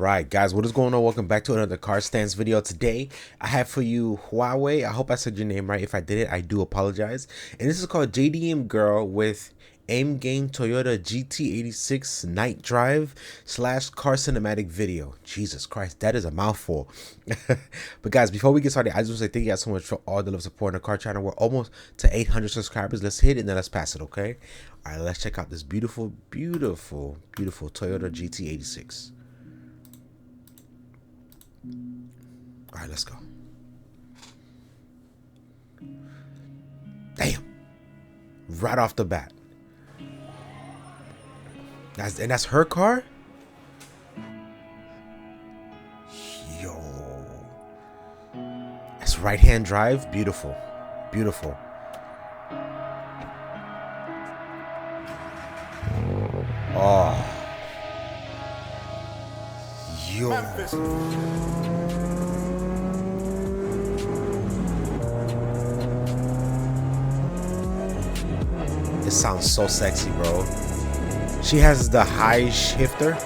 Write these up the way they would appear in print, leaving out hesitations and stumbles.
Right, guys, what is going on? Welcome back to another car stance video. Today I have for you Huawei. I hope I said your name right. If I did it, I do apologize. And this is called JDM Girl with Aimgain Toyota GT86 night drive / car cinematic video. Jesus Christ, that is a mouthful. But guys, before we get started, I just want to say thank you guys so much for all the love support on the car channel. We're almost to 800 subscribers. Let's hit it and then let's pass it, okay? All right, let's check out this beautiful Toyota GT86. All right, let's go. Damn. Right off the bat. That's her car? Yo. That's right-hand drive. Beautiful. Beautiful. Oh. Yo. This sounds so sexy, bro. She has the high shifter.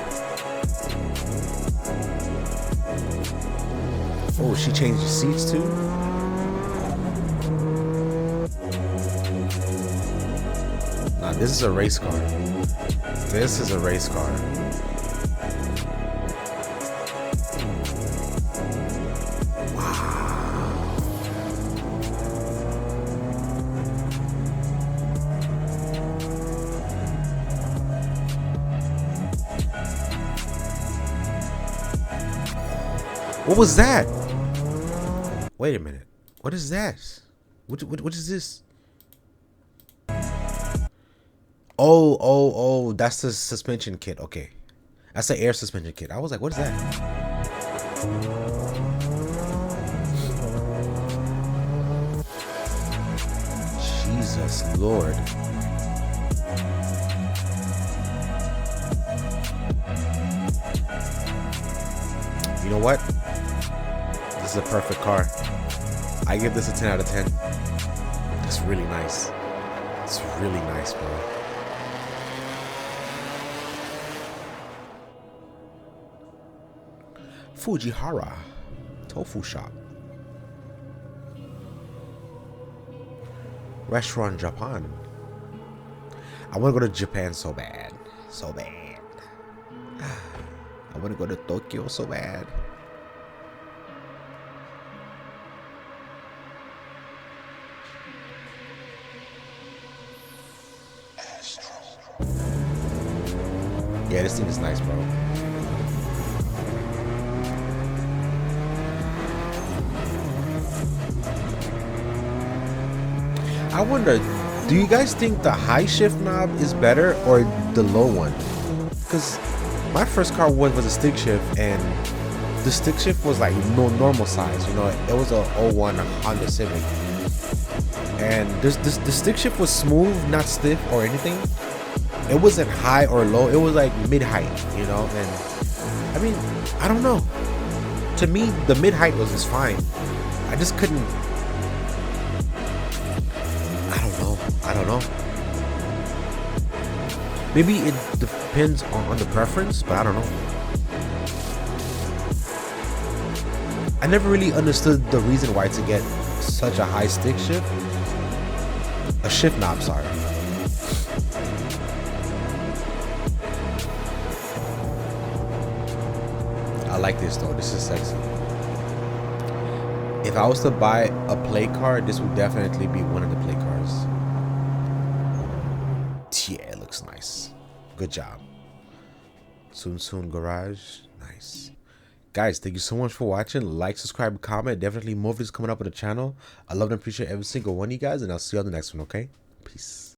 Oh, she changed the seats too. Nah, this is a race car. This is a race car. What was that? Wait a minute. What is that? What is this? Oh, that's the suspension kit. Okay. That's the air suspension kit. I was like, what is that? Jesus Lord. You know what? This is a perfect car. I give this a 10 out of 10. It's really nice. It's really nice, bro. Fujihara Tofu Shop. Restaurant Japan. I want to go to Japan so bad. So bad. I want to go to Tokyo so bad. Yeah, this thing is nice, bro. I wonder, do you guys think the high shift knob is better or the low one? Because my first car was a stick shift, and the stick shift was like normal size. You know, it was a 01 Honda Civic, and the stick shift was smooth, not stiff or anything. It wasn't high or low. It was like mid height, you know. And I mean, I don't know. To me, the mid height was just fine. I just couldn't. I don't know. Maybe it depends on the preference, but I don't know. I never really understood the reason why to get such a high stick shift. A shift knob, sorry. I like this though. This is sexy. If I was to buy a play car, this would definitely be one of the play cars. Yeah, it looks nice. Good job. Soon Garage. Nice. Guys, thank you so much for watching. Like, subscribe, comment. Definitely more videos coming up on the channel. I love and appreciate every single one of you guys, and I'll see you on the next one, okay? Peace.